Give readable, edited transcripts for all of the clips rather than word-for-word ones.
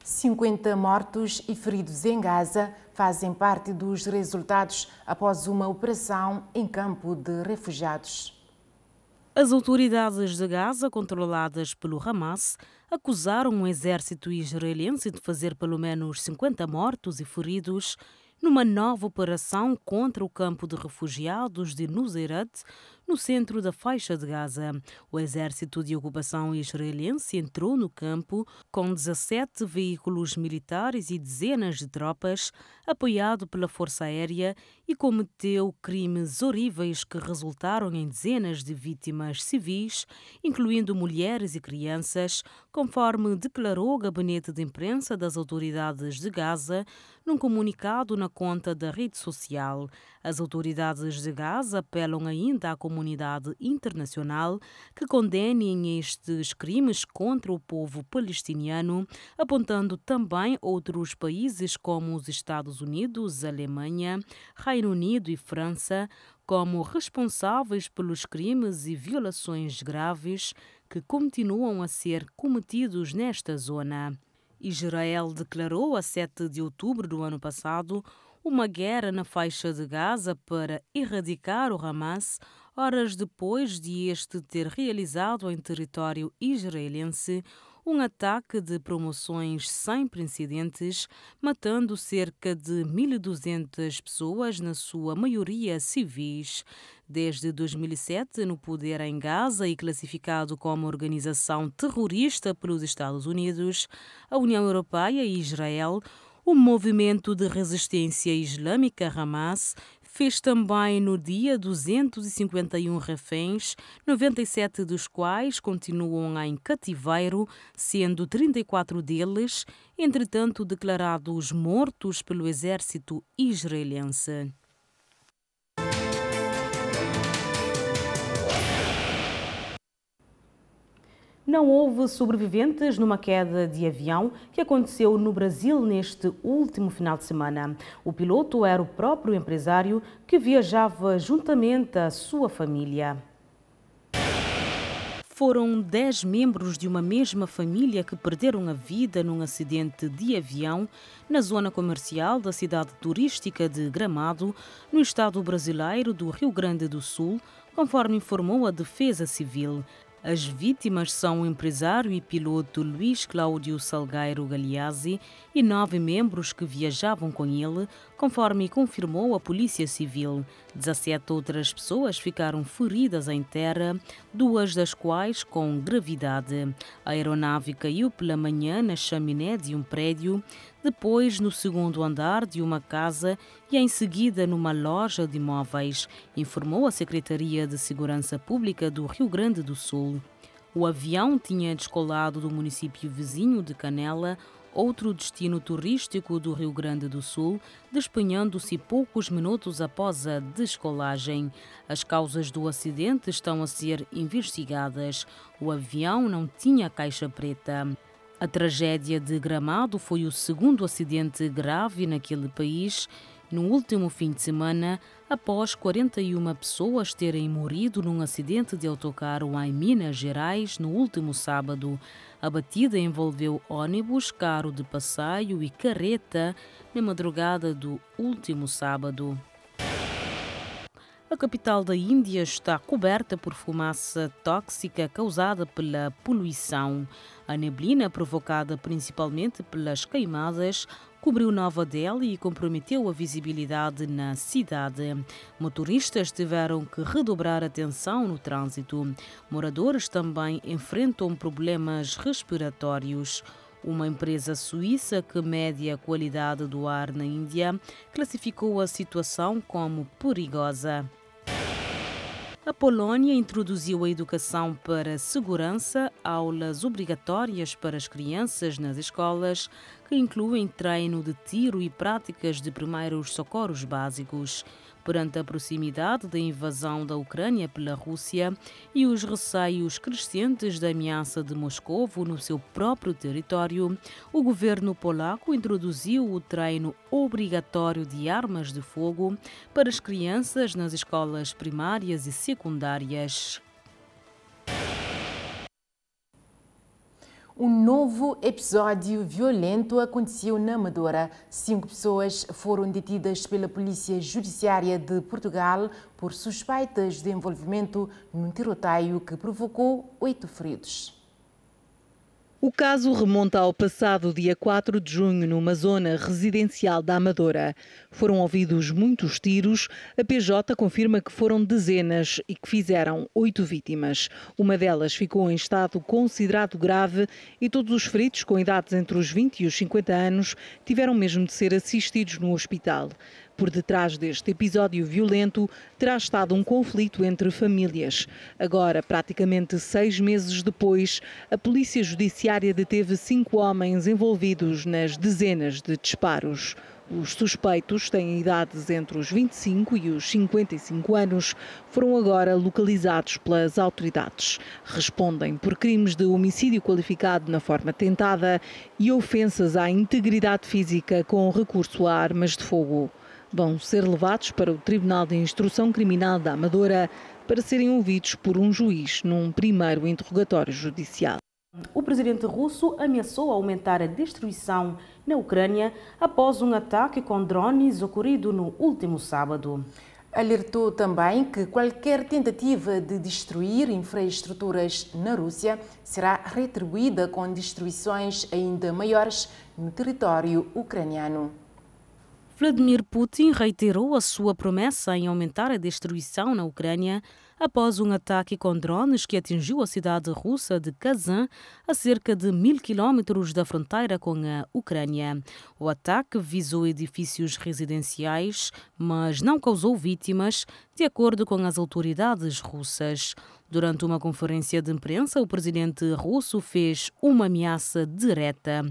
50 mortos e feridos em Gaza fazem parte dos resultados após uma operação em campo de refugiados. As autoridades de Gaza, controladas pelo Hamas, acusaram o exército israelense de fazer pelo menos 50 mortos e feridos numa nova operação contra o campo de refugiados de Nuseirat, no centro da faixa de Gaza. O exército de ocupação israelense entrou no campo com 17 veículos militares e dezenas de tropas, apoiado pela Força Aérea, e cometeu crimes horríveis que resultaram em dezenas de vítimas civis, incluindo mulheres e crianças, conforme declarou o gabinete de imprensa das autoridades de Gaza num comunicado na conta da rede social. As autoridades de Gaza apelam ainda à comunidade internacional que condenem estes crimes contra o povo palestiniano, apontando também outros países como os Estados Unidos, Alemanha, Reino Unido e França como responsáveis pelos crimes e violações graves que continuam a ser cometidos nesta zona. Israel declarou a 7 de outubro do ano passado uma guerra na faixa de Gaza para erradicar o Hamas, horas depois de este ter realizado em território israelense um ataque de promoções sem precedentes, matando cerca de 1.200 pessoas, na sua maioria civis. Desde 2007, no poder em Gaza e classificado como organização terrorista pelos Estados Unidos, a União Europeia e Israel, o movimento de resistência islâmica Hamas fez também no dia 251 reféns, 97 dos quais continuam em cativeiro, sendo 34 deles, entretanto, declarados mortos pelo exército israelense. Não houve sobreviventes numa queda de avião que aconteceu no Brasil neste último final de semana. O piloto era o próprio empresário que viajava juntamente à sua família. Foram 10 membros de uma mesma família que perderam a vida num acidente de avião na zona comercial da cidade turística de Gramado, no estado brasileiro do Rio Grande do Sul, conforme informou a Defesa Civil. As vítimas são o empresário e piloto Luiz Cláudio Salgueiro Galeazzi e 9 membros que viajavam com ele, conforme confirmou a Polícia Civil. 17 outras pessoas ficaram feridas em terra, 2 das quais com gravidade. A aeronave caiu pela manhã na chaminé de um prédio, depois no segundo andar de uma casa e em seguida numa loja de imóveis, informou a Secretaria de Segurança Pública do Rio Grande do Sul. O avião tinha descolado do município vizinho de Canela, outro destino turístico do Rio Grande do Sul, despenhando-se poucos minutos após a descolagem. As causas do acidente estão a ser investigadas. O avião não tinha caixa preta. A tragédia de Gramado foi o segundo acidente grave naquele país no último fim de semana, após 41 pessoas terem morrido num acidente de autocarro em Minas Gerais no último sábado. A batida envolveu ônibus, carro de passeio e carreta na madrugada do último sábado. A capital da Índia está coberta por fumaça tóxica causada pela poluição. A neblina, provocada principalmente pelas queimadas, cobriu Nova Delhi e comprometeu a visibilidade na cidade. Motoristas tiveram que redobrar atenção no trânsito. Moradores também enfrentam problemas respiratórios. Uma empresa suíça que mede a qualidade do ar na Índia classificou a situação como perigosa. A Polónia introduziu a educação para segurança, aulas obrigatórias para as crianças nas escolas, que incluem treino de tiro e práticas de primeiros socorros básicos. Perante a proximidade da invasão da Ucrânia pela Rússia e os receios crescentes da ameaça de Moscovo no seu próprio território, o governo polaco introduziu o treino obrigatório de armas de fogo para as crianças nas escolas primárias e secundárias. Um novo episódio violento aconteceu na Amadora. 5 pessoas foram detidas pela Polícia Judiciária de Portugal por suspeitas de envolvimento num tiroteio que provocou 8 feridos. O caso remonta ao passado dia 4 de junho, numa zona residencial da Amadora. Foram ouvidos muitos tiros. A PJ confirma que foram dezenas e que fizeram 8 vítimas. Uma delas ficou em estado considerado grave e todos os feridos, com idades entre os 20 e os 50 anos, tiveram mesmo de ser assistidos no hospital. Por detrás deste episódio violento terá estado um conflito entre famílias. Agora, praticamente 6 meses depois, a Polícia Judiciária deteve 5 homens envolvidos nas dezenas de disparos. Os suspeitos têm idades entre os 25 e os 55 anos, foram agora localizados pelas autoridades. Respondem por crimes de homicídio qualificado na forma tentada e ofensas à integridade física com recurso a armas de fogo. Vão ser levados para o Tribunal de Instrução Criminal da Amadora para serem ouvidos por um juiz num primeiro interrogatório judicial. O presidente russo ameaçou aumentar a destruição na Ucrânia após um ataque com drones ocorrido no último sábado. Alertou também que qualquer tentativa de destruir infraestruturas na Rússia será retribuída com destruições ainda maiores no território ucraniano. Vladimir Putin reiterou a sua promessa em aumentar a destruição na Ucrânia após um ataque com drones que atingiu a cidade russa de Kazan, a cerca de 1000 quilómetros da fronteira com a Ucrânia. O ataque visou edifícios residenciais, mas não causou vítimas, de acordo com as autoridades russas. Durante uma conferência de imprensa, o presidente russo fez uma ameaça direta.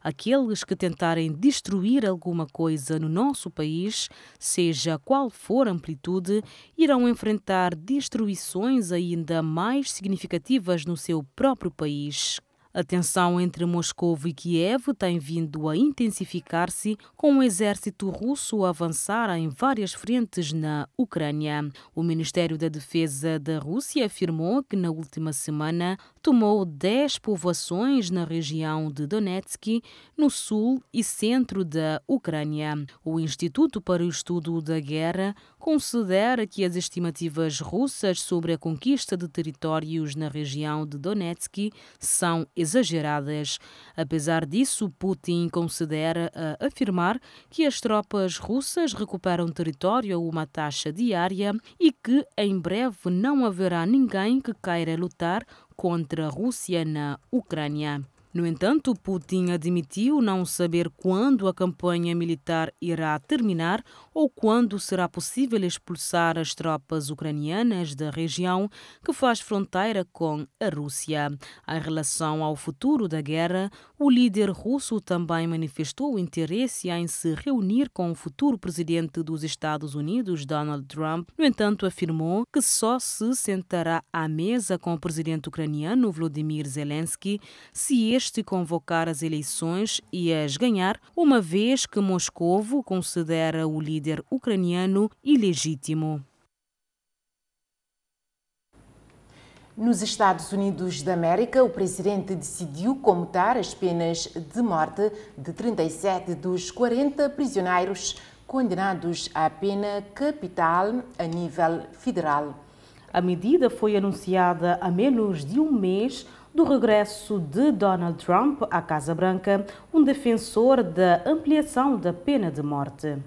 Aqueles que tentarem destruir alguma coisa no nosso país, seja qual for a amplitude, irão enfrentar destruições ainda mais significativas no seu próprio país. A tensão entre Moscou e Kiev tem vindo a intensificar-se, com o exército russo a avançar em várias frentes na Ucrânia. O Ministério da Defesa da Rússia afirmou que na última semana tomou 10 povoações na região de Donetsk, no sul e centro da Ucrânia. O Instituto para o Estudo da Guerra considera que as estimativas russas sobre a conquista de territórios na região de Donetsk são exageradas. Apesar disso, Putin considera a afirmar que as tropas russas recuperam território a uma taxa diária e que em breve não haverá ninguém que queira lutar contra a Rússia na Ucrânia. No entanto, Putin admitiu não saber quando a campanha militar irá terminar ou quando será possível expulsar as tropas ucranianas da região que faz fronteira com a Rússia. Em relação ao futuro da guerra, o líder russo também manifestou interesse em se reunir com o futuro presidente dos Estados Unidos, Donald Trump. No entanto, afirmou que só se sentará à mesa com o presidente ucraniano, Volodymyr Zelensky, se este convocar as eleições e as ganhar, uma vez que Moscovo considera o líder ucraniano ilegítimo. Nos Estados Unidos da América, o presidente decidiu comutar as penas de morte de 37 dos 40 prisioneiros condenados à pena capital a nível federal. A medida foi anunciada a menos de um mês do regresso de Donald Trump à Casa Branca, um defensor da ampliação da pena de morte.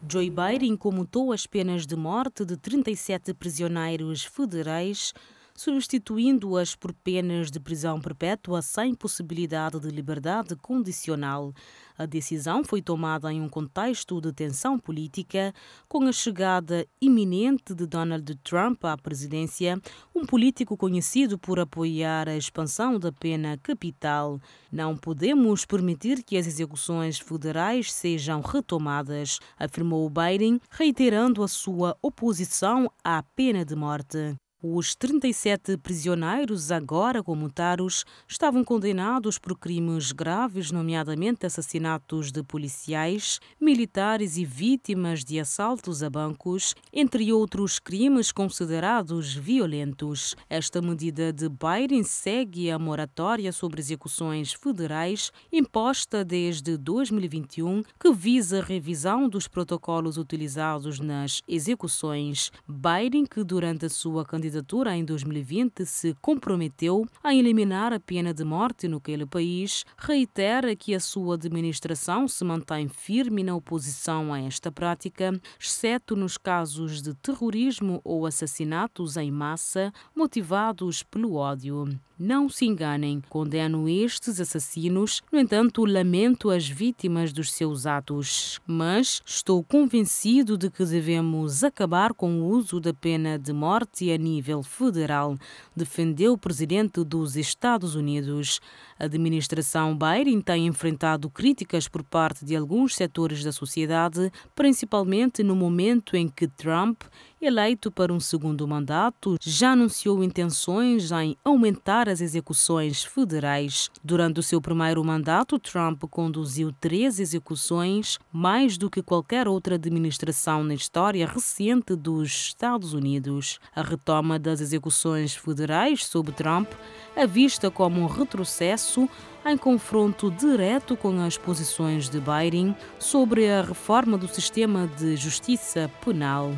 Joe Biden comutou as penas de morte de 37 prisioneiros federais, substituindo-as por penas de prisão perpétua sem possibilidade de liberdade condicional. A decisão foi tomada em um contexto de tensão política, com a chegada iminente de Donald Trump à presidência, um político conhecido por apoiar a expansão da pena capital. Não podemos permitir que as execuções federais sejam retomadas, afirmou Biden, reiterando a sua oposição à pena de morte. Os 37 prisioneiros, agora comutados, estavam condenados por crimes graves, nomeadamente assassinatos de policiais, militares e vítimas de assaltos a bancos, entre outros crimes considerados violentos. Esta medida de Biden segue a moratória sobre execuções federais imposta desde 2021, que visa a revisão dos protocolos utilizados nas execuções. Biden, que durante a sua candidatura em 2020 se comprometeu a eliminar a pena de morte naquele país, reitera que a sua administração se mantém firme na oposição a esta prática, exceto nos casos de terrorismo ou assassinatos em massa motivados pelo ódio. Não se enganem, condeno estes assassinos, no entanto, lamento as vítimas dos seus atos. Mas estou convencido de que devemos acabar com o uso da pena de morte a nível federal, defendeu o presidente dos Estados Unidos. A administração Biden tem enfrentado críticas por parte de alguns setores da sociedade, principalmente no momento em que Trump, eleito para um segundo mandato, já anunciou intenções em aumentar as execuções federais. Durante o seu primeiro mandato, Trump conduziu 13 execuções, mais do que qualquer outra administração na história recente dos Estados Unidos. A retoma das execuções federais sob Trump é vista como um retrocesso em confronto direto com as posições de Biden sobre a reforma do sistema de justiça penal.